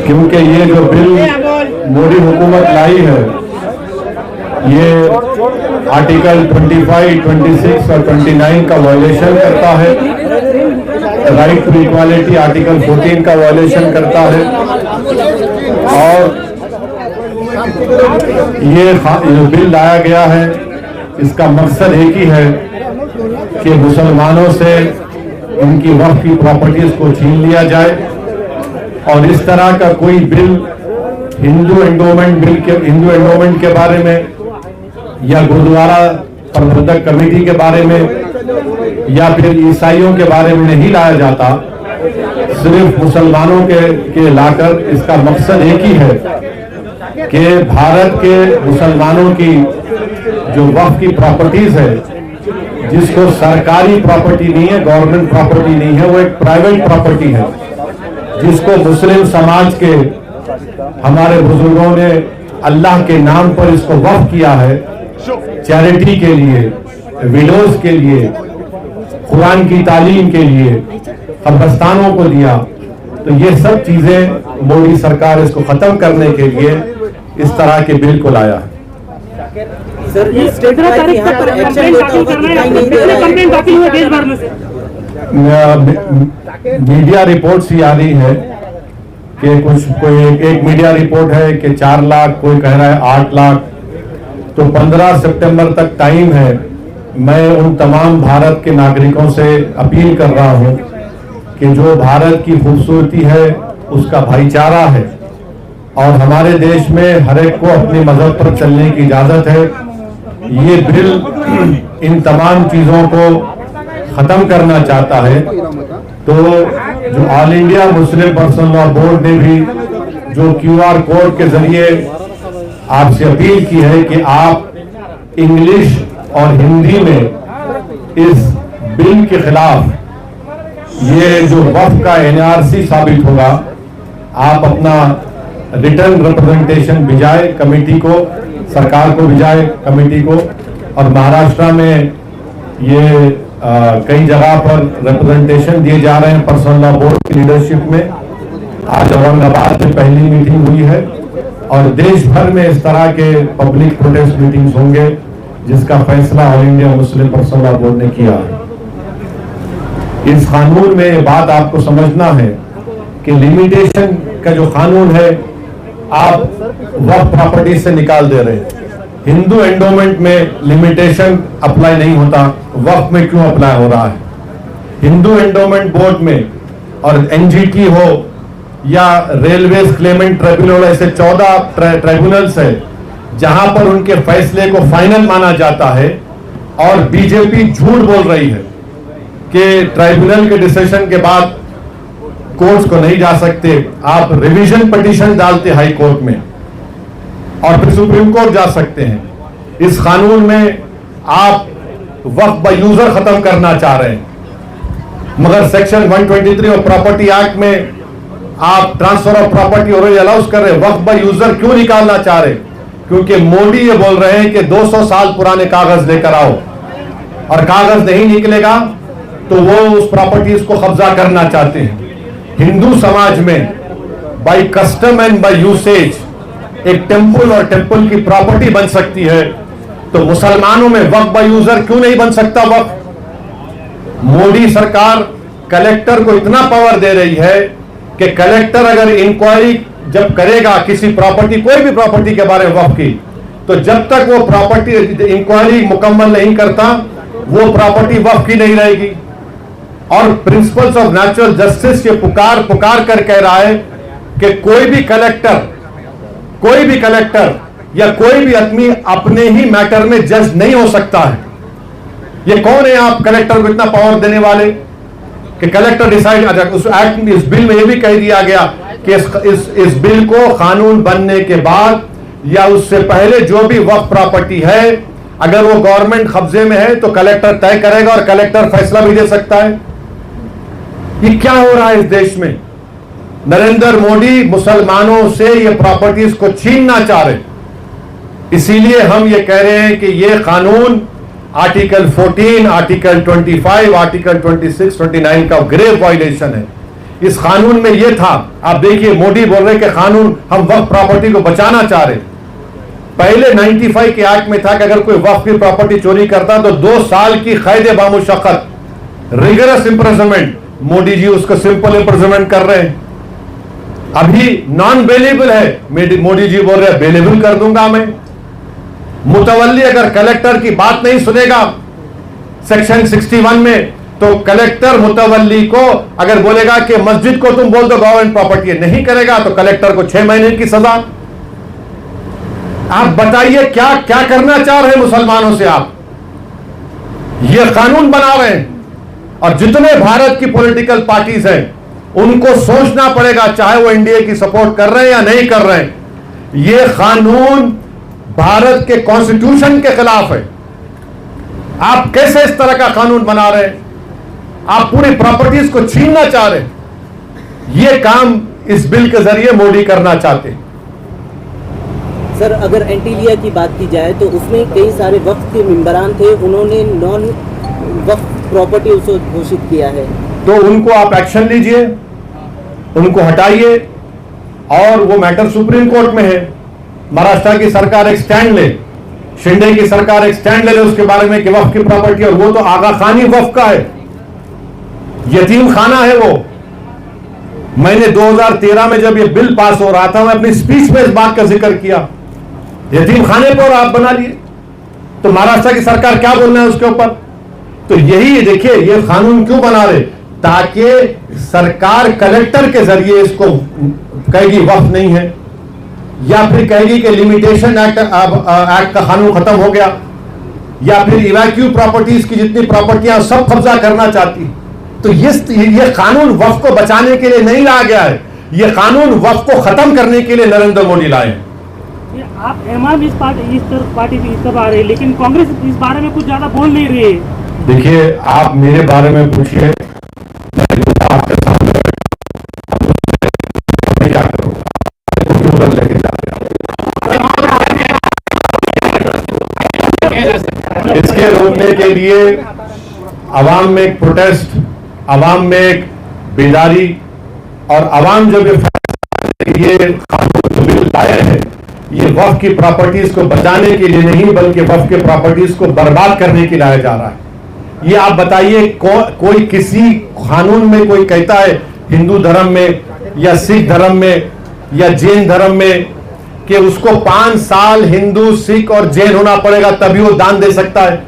क्योंकि ये जो बिल मोदी हुकूमत लाई है ये आर्टिकल 25, 26 और 29 का वायलेशन करता है। राइट टू इक्वालिटी आर्टिकल 14 का वायलेशन करता है। और ये जो बिल लाया गया है इसका मकसद एक ही है कि मुसलमानों से उनकी वक्फ की प्रॉपर्टीज को छीन लिया जाए। और इस तरह का कोई बिल हिंदू एंडोमेंट के बारे में या गुरुद्वारा प्रबंधक कमेटी के बारे में या फिर ईसाइयों के बारे में नहीं लाया जाता। सिर्फ मुसलमानों के लाकर इसका मकसद एक ही है कि भारत के मुसलमानों की जो वक्फ की प्रॉपर्टीज है, जिसको सरकारी प्रॉपर्टी नहीं है, गवर्नमेंट प्रॉपर्टी नहीं है, वो एक प्राइवेट प्रॉपर्टी है, जिसको मुस्लिम समाज के हमारे बुजुर्गों ने अल्लाह के नाम पर इसको वक्फ किया है, चैरिटी के लिए, विडोज के लिए, कुरान की तालीम के लिए, कब्रिस्तानों को दिया। तो ये सब चीजें मोदी सरकार इसको खत्म करने के लिए इस तरह के बिल को लाया है। सर, ये स्टेट यहाँ पर एक्शन कंप्लेंट दाखिल हुए देश भर में से मीडिया रिपोर्ट्स ही आ रही है कि कोई एक मीडिया रिपोर्ट है कि 4 लाख, कोई कह रहा है 8 लाख। तो 15 सितंबर तक टाइम है। मैं उन तमाम भारत के नागरिकों से अपील कर रहा हूं कि जो भारत की खूबसूरती है उसका भाईचारा है और हमारे देश में हर एक को अपने मजहब पर चलने की इजाजत है। ये बिल इन तमाम चीजों को खत्म करना चाहता है। तो जो all India Muslim personal law board ने भी जो QR कोड के जरिए आपसे अपील की है कि आप इंग्लिश और हिंदी में इस बिल के खिलाफ ये जो वक्फ का NRC साबित होगा, आप अपना रिटर्न रिप्रेजेंटेशन भिजाए कमेटी को, सरकार को भिजाए कमेटी को। और महाराष्ट्र में ये कई जगह पर रिप्रेजेंटेशन दिए जा रहे हैं पर्सनल लॉ बोर्ड की लीडरशिप में। आज औरंगाबाद में पहली मीटिंग हुई है और देश भर में इस तरह के पब्लिक प्रोटेस्ट मीटिंग्स होंगे जिसका फैसला all India Muslim personal law board ने किया है। इस कानून में ये बात आपको समझना है कि लिमिटेशन का जो कानून है आप वक्फ प्रॉपर्टी से निकाल दे रहे हैं। हिंदू एंडोमेंट में लिमिटेशन अप्लाई नहीं होता, वक्फ में क्यों अप्लाई हो रहा है? हिंदू एंडोमेंट बोर्ड में और NGT हो या रेलवे क्लेमेंट ट्रिब्यूनल, ऐसे 14 ट्रिब्यूनल्स है जहां पर उनके फैसले को फाइनल माना जाता है। और बीजेपी झूठ बोल रही है कि ट्रिब्यूनल के डिसीजन के बाद कोर्ट्स को नहीं जा सकते। आप रिवीजन पिटीशन डालते हाई कोर्ट में और फिर सुप्रीम कोर्ट जा सकते हैं। इस कानून में आप वक्फ बाय यूजर खत्म करना चाह रहे हैं, मगर सेक्शन 123 और प्रॉपर्टी एक्ट में आप transfer of property already allows कर रहे हैं। वक्फ बाय यूजर क्यों निकालना चाह रहे हैं? क्योंकि मोदी ये बोल रहे हैं कि 200 साल पुराने कागज लेकर आओ, और कागज नहीं निकलेगा तो वो उस प्रॉपर्टीज को कब्जा करना चाहते हैं। हिंदू समाज में by custom and by usage एक टेंपल और टेंपल की प्रॉपर्टी बन सकती है, तो मुसलमानों में वक्फ बाय यूजर क्यों नहीं बन सकता वक्फ? मोदी सरकार कलेक्टर को इतना पावर दे रही है कि कलेक्टर अगर इंक्वायरी जब करेगा किसी प्रॉपर्टी, कोई भी प्रॉपर्टी के बारे में वक्फ की, तो जब तक वो प्रॉपर्टी इंक्वायरी मुकम्मल नहीं करता वो प्रॉपर्टी वक्फ की नहीं रहेगी। और प्रिंसिपल्स ऑफ नेचुरल जस्टिस ये पुकार कर कह रहा है कि कोई भी कलेक्टर या कोई भी आदमी अपने ही मैटर में जज नहीं हो सकता है। ये कौन है आप कलेक्टर को इतना पावर देने वाले कि कलेक्टर डिसाइड? उस एक्ट में, इस बिल में यह भी कह दिया गया कि इस बिल को कानून बनने के बाद या उससे पहले जो भी वक्फ प्रॉपर्टी है अगर वो गवर्नमेंट कब्जे में है तो कलेक्टर तय करेगा और कलेक्टर फैसला भी दे सकता है। ये क्या हो रहा है इस देश में? नरेंद्र मोदी मुसलमानों से ये प्रॉपर्टीज को छीनना चाह रहे, इसीलिए हम ये कह रहे हैं कि ये कानून आर्टिकल 14, आर्टिकल 25, आर्टिकल 26, 29 का ग्रेव वायलेशन है। इस कानून में ये था। आप देखिए मोदी बोल रहे कि कानून हम वक्फ प्रॉपर्टी को बचाना चाह रहे। पहले 95 के एक्ट में था कि अगर कोई वक्फ की प्रॉपर्टी चोरी करता तो 2 साल की कैद बामुशक्कत, रिगरस इंप्रिजनमेंट। मोदी जी उसको सिंपल इंप्रिजनमेंट कर रहे हैं। अभी नॉन बेलेबल है, मोदी जी बोल रहे हैं बेलेबल कर दूंगा मैं। मुतवल्ली अगर कलेक्टर की बात नहीं सुनेगा सेक्शन 61 में, तो कलेक्टर मुतवल्ली को अगर बोलेगा कि मस्जिद को तुम बोल दो गवर्नमेंट प्रॉपर्टी है, नहीं करेगा तो कलेक्टर को 6 महीने की सजा। आप बताइए क्या क्या करना चाह रहे हैं मुसलमानों से आप? ये कानून बना रहे हैं। और जितने भारत की पॉलिटिकल पार्टीज हैं उनको सोचना पड़ेगा, चाहे वो एनडीए की सपोर्ट कर रहे हैं या नहीं कर रहे हैं, ये कानून भारत के कॉन्स्टिट्यूशन के खिलाफ है। आप कैसे इस तरह का कानून बना रहे हैं? आप पूरी प्रॉपर्टीज को छीनना चाह रहे हैं। ये काम इस बिल के जरिए मोदी करना चाहते हैं। सर, अगर एंटीलिया की बात की जाए तो उसमें कई सारे वक्त के मेंबरान थे, उन्होंने नॉन वक्त प्रॉपर्टी उसको घोषित किया है। तो उनको आप एक्शन लीजिए, उनको हटाइए, और वो मैटर सुप्रीम कोर्ट में है। महाराष्ट्र की सरकार एक स्टैंड ले, शिंदे की सरकार एक स्टैंड ले उसके बारे में कि वक्फ की प्रॉपर्टी, और वो तो आगा खानी वक्फ का है, यतीम खाना है वो। मैंने 2013 में जब ये बिल पास हो रहा था, मैं अपनी स्पीच में इस बात का जिक्र किया। यतीम खाने पर आप बना लिए, तो महाराष्ट्र की सरकार क्या बोलना है उसके ऊपर? तो यही देखिए, ये कानून क्यों बना रहे, ताकि सरकार कलेक्टर के जरिए इसको कहेगी वक्फ नहीं है, या फिर कहेगी कि लिमिटेशन एक्ट का कानून खत्म हो गया, या फिर इवैक्यू प्रॉपर्टीज की जितनी प्रॉपर्टियां सब कब्जा करना चाहती। तो ये कानून वक्फ को बचाने के लिए नहीं लाया गया है, ये कानून वक्फ को खत्म करने के लिए नरेंद्र मोदी लाए हैं। आप एमआईएम इस पार्टी की इस तरफ आ रही है, लेकिन कांग्रेस इस बारे में कुछ ज्यादा बोल नहीं रही है। देखिए, आप मेरे बारे में पूछिए, आपके सामने क्या करूंगा, इसके रोकने के लिए अवाम में एक प्रोटेस्ट, अवाम में एक बेदारी, और अवाम जब ये कानून जो बिल लाए हैं, ये वक्फ की प्रॉपर्टीज को बचाने के लिए नहीं बल्कि वक्फ की प्रॉपर्टीज को बर्बाद करने के लिए लाया जा रहा है। ये आप बताइए, कोई किसी कानून में कोई कहता है हिंदू धर्म में या सिख धर्म में या जैन धर्म में कि उसको 5 साल हिंदू, सिख और जैन होना पड़ेगा तभी वो दान दे सकता है?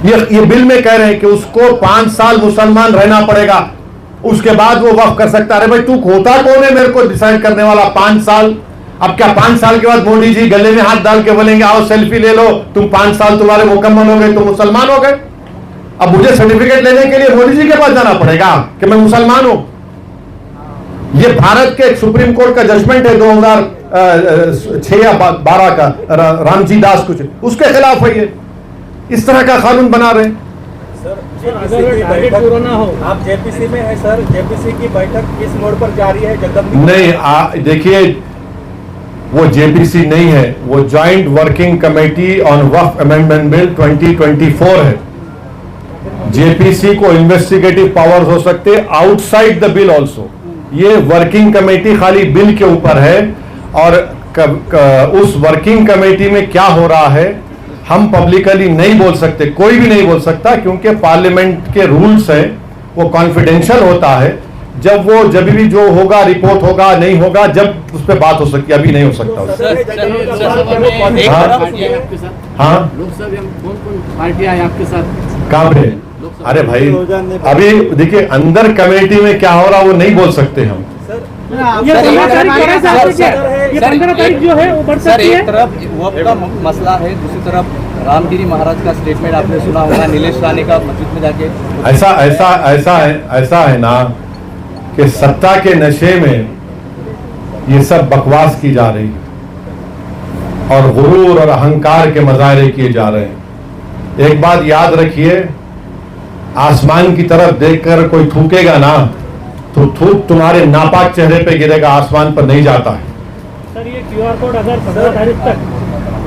ये बिल में कह रहे हैं कि उसको 5 साल मुसलमान रहना पड़ेगा, उसके बाद वो वक्फ कर सकता है। अरे भाई, तू होता कौन है मेरे को डिसाइड करने वाला? 5 साल? अब क्या 5 साल के बाद मोदी जी गले में हाथ डाल के बोलेंगे आओ सेल्फी ले लो, तुम 5 साल तुम्हारे मुकम्मल हो गए, तुम मुसलमान हो गए? अब मुझे सर्टिफिकेट लेने के लिए मोदी जी के पास जाना पड़ेगा कि मैं मुसलमान हूं? ये भारत के सुप्रीम कोर्ट का जजमेंट है 2006 या 12 का, रामजी दास कुछ, उसके खिलाफ है ये। इस तरह का कानून बना रहे हैं। सर, टारगेट पूरा ना हो, आप जेपीसी में है सर, जेपीसी की बैठक किस मोड़ पर जारी है? जगदम्बिका नहीं, देखिए, वो जेपीसी नहीं है, वो joint working committee on Waqf amendment bill 2024 है। जेपीसी को इन्वेस्टिगेटिव पावर्स हो सकते आउटसाइड द बिल ऑल्सो। ये वर्किंग कमेटी खाली बिल के ऊपर है, और उस वर्किंग कमेटी में क्या हो रहा है हम पब्लिकली नहीं बोल सकते, कोई भी नहीं बोल सकता, क्योंकि पार्लियामेंट के रूल्स हैं, वो कॉन्फिडेंशियल होता है। जब भी जो होगा, रिपोर्ट होगा, नहीं होगा, जब उस पर बात हो सकती है, अभी नहीं हो सकता। हाँ, लोकसभा में कौन-कौन पार्टियां हैं आपके साथ? कहाँ पे? अरे भाई, अभी देखिए अंदर कमेटी में क्या हो रहा वो नहीं बोल सकते हम। ये 15 तारीख जो है वो बढ़ सकती है। एक तरफ वक्फ का मसला है, दूसरी तरफ रामगिरी महाराज का स्टेटमेंट आपने सुना होगा, नीलेश राणे का मस्जिद में जाके। ऐसा है ना कि सत्ता के नशे में ये सब बकवास की जा रही है और गुरूर और अहंकार के मजाहरे किए जा रहे हैं। एक बात याद रखिए, आसमान की तरफ देखकर कोई थूकेगा ना तो थूक तुम्हारे नापाक चेहरे पे गिरेगा, आसमान पर नहीं जाता है। सर, ये क्यूआर कोड अगर 15 तारीख तक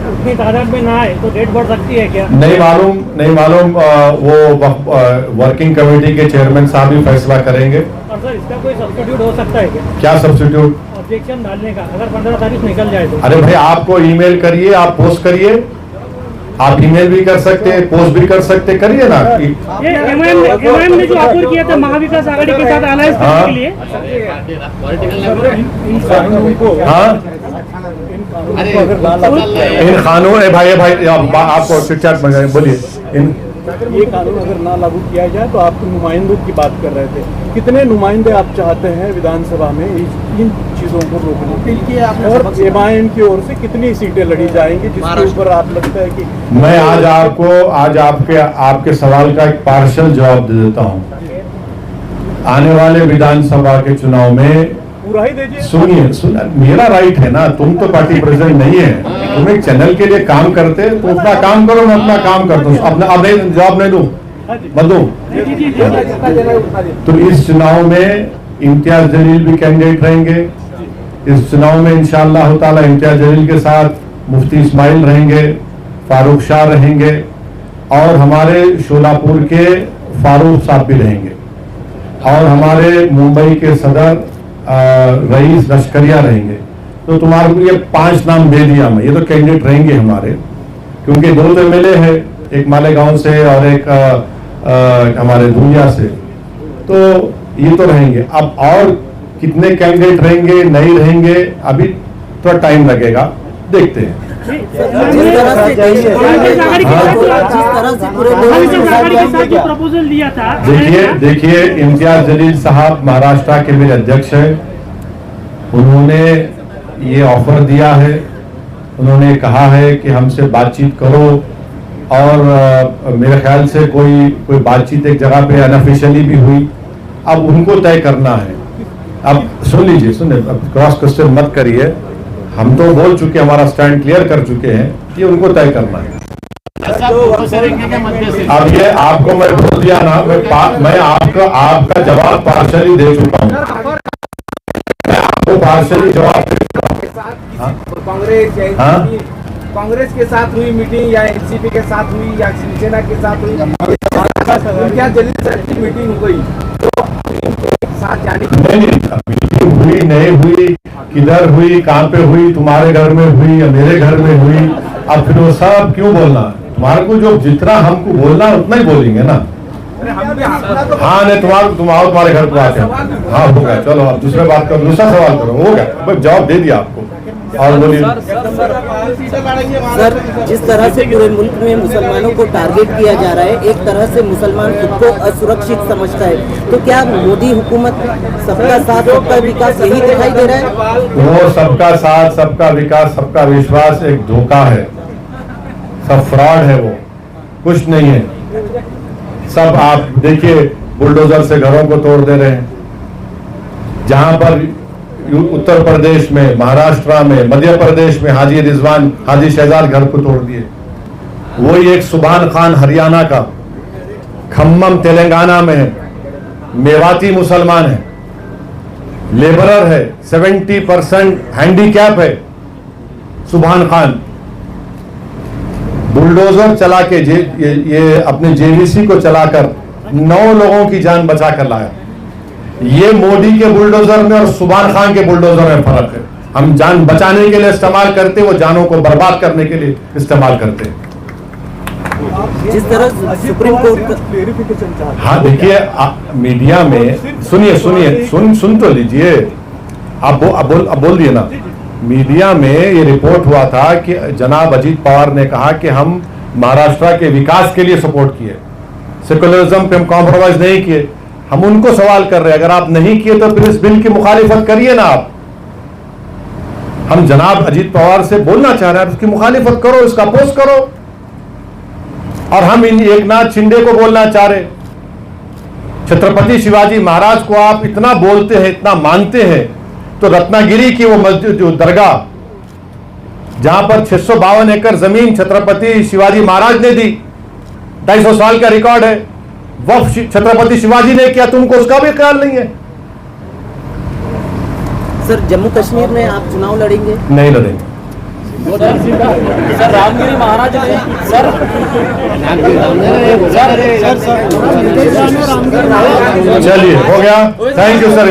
उतनी तादाद में ना आए तो डेट बढ़ सकती है क्या? नहीं मालूम। वो वर्किंग कमेटी के चेयरमैन साहब ही फैसला करेंगे। और सर इसका कोई सब्स्टिट्यूट हो सकता है क्या सब्स्टिट्यूट? ऑब्जेक्शन डालने का, अगर 15 तारीख निकल जाए तो? अरे भाई, आपको ईमेल करिए, आप पोस्ट करिए, आप ईमेल भी कर सकते हैं, पोस्ट भी कर सकते हैं, करिए ना। ये एमआईएम ने जो ऑफर किया था महाविकास आघाड़ी के साथ अलायंस करने के लिए, हाँ, इन कानून भाई आपको चिट-चैट में बोलिए। ये कानून अगर ना लागू किया जाए तो आप नुमाइंदों की बात कर रहे थे, कितने नुमाइंदे आप चाहते हैं विधानसभा में इन चीजों को रोकने के लिए, और एमआईएम की ओर से कितनी सीटें लड़ी जाएंगी जिसके ऊपर आप लगता है कि? मैं आज आपके सवाल का एक पार्शियल जवाब दे देता हूँ। आने वाले विधानसभा के चुनाव में पूरा ही दीजिए। सुनिए, मेरा राइट है ना, तुम तो पार्टी प्रेसिडेंट नहीं है, तुम एक चैनल के लिए काम करते, तो अपना काम करो, मैं अपना काम करता हूँ। अपना अब जवाब नहीं दूं, मत दूं। तो इस चुनाव में इम्तियाज जलील भी कैंडिडेट रहेंगे। इस चुनाव में इंशाअल्लाह ताला इम्तियाज जलील के साथ मुफ्ती इस्माइल रहेंगे, फारूक शाह रहेंगे, और हमारे शोलापुर के फारूक साहब भी रहेंगे, और हमारे मुंबई के सदर रईस लश्करिया रहेंगे। तो तुम्हारे को ये 5 नाम दे दिया मैं, ये तो कैंडिडेट रहेंगे हमारे, क्योंकि 2 तो एमएलए है, एक मालेगांव से और एक हमारे दुनिया से, तो ये तो रहेंगे। अब और कितने कैंडिडेट रहेंगे नहीं रहेंगे अभी थोड़ा टाइम लगेगा, देखते हैं। जिस तरह से पूरे जो प्रपोजल दिया था, देखिए इम्तियाज जलील साहब महाराष्ट्र के मेरे अध्यक्ष हैं। उन्होंने ये ऑफर दिया है, उन्होंने कहा है कि हमसे बातचीत करो, और मेरे ख्याल से कोई बातचीत एक जगह पे अनऑफिशियली भी हुई। अब उनको तय करना है। अब सुनिए, अब क्रॉस क्वेश्चन मत करिए, हम तो बोल चुके, हमारा स्टैंड क्लियर कर चुके हैं, ये उनको तय करना है। अब ये आपको मैं बोल दिया ना, मैं आपका जवाब पार्शली दे चुका हूँ, मैं आपको पार्शली जवाब दे चुका हूँ। कांग्रेस के साथ हुई मीटिंग या एनसीपी के साथ हुई या शिवसेना के साथ हुई, क्या जलील सर की मीटिंग हो गई तो साथ जाने नहीं, मीटिंग हुई नहीं हुई, किधर हुई, कहाँ पे हुई, तुम्हारे घर में हुई या मेरे घर में हुई, अब फिर वो सब क्यों बोलना? तुम्हारे को जो जितना हमको बोलना उतना ही बोलेंगे ना। हाँ नहीं, तुम्हारे घर को आके हाँ हो गया, चलो अब दूसरा बात करो, दूसरा सवाल करो, हो गया, जवाब दे दिया आपको। और बोलिए सर, जिस तरह से पूरे मुल्क में मुसलमानों को टारगेट किया जा रहा है, एक तरह से मुसलमान खुद को असुरक्षित समझता है, तो क्या मोदी हुकूमत सबका साथ सबका विकास यही दिखाई दे रहा है? वो सबका साथ सबका विकास सबका विश्वास एक धोखा है, सब फ्रॉड है, वो कुछ नहीं है। सब आप देखिए, बुलडोजर से घरों को तोड़ दे रहे हैं। जहां पर उत्तर प्रदेश में, महाराष्ट्र में, मध्य प्रदेश में हाजी रिजवान, हाजी शहजाद घर को तोड़ दिए। वही एक सुभान खान हरियाणा का, खम्मम तेलंगाना में है, मेवाती मुसलमान है, लेबरर है, 70% हैंडीकैप है। सुभान खान बुलडोजर चला के ये अपने जेवीसी को चलाकर 9 लोगों की जान बचा कर लाया। ये मोदी के बुलडोजर में और सुभान खान के बुलडोजर में फर्क है। हम जान बचाने के लिए इस्तेमाल करते, वो जानों को बर्बाद करने के लिए इस्तेमाल करते। जिस तरह सुप्रीम कोर्ट क्लेरिफिकेशन, हाँ देखिए, मीडिया में सुन तो लीजिए, आप बोल दिए ना। मीडिया में ये रिपोर्ट हुआ था कि जनाब अजीत पवार ने कहा कि हम महाराष्ट्र के विकास के लिए सपोर्ट किए, सेकुलरिज्म पे हम कॉम्प्रोमाइज नहीं किए। हम उनको सवाल कर रहे हैं, अगर आप नहीं किए तो फिर इस बिल की मुखालिफत करिए ना आप। हम जनाब अजीत पवार से बोलना चाह रहे हैं, उसकी मुखालिफत करो, इसका अपोज करो। और हम इन एकनाथ शिंदे को बोलना चाह रहे, छत्रपति शिवाजी महाराज को आप इतना बोलते हैं, इतना मानते हैं, तो रत्नागिरी की वो मस्जिद, जो दरगाह जहां पर 652 एकड़ जमीन छत्रपति शिवाजी महाराज ने दी, 250 साल का रिकॉर्ड है, वक्फ छत्रपति शिवाजी ने किया, तुमको उसका भी ख्याल नहीं है। सर, जम्मू कश्मीर में आप चुनाव लड़ेंगे? नहीं लड़ेंगे। सर रामगिरी महाराज ने चलिए हो गया, थैंक यू सर।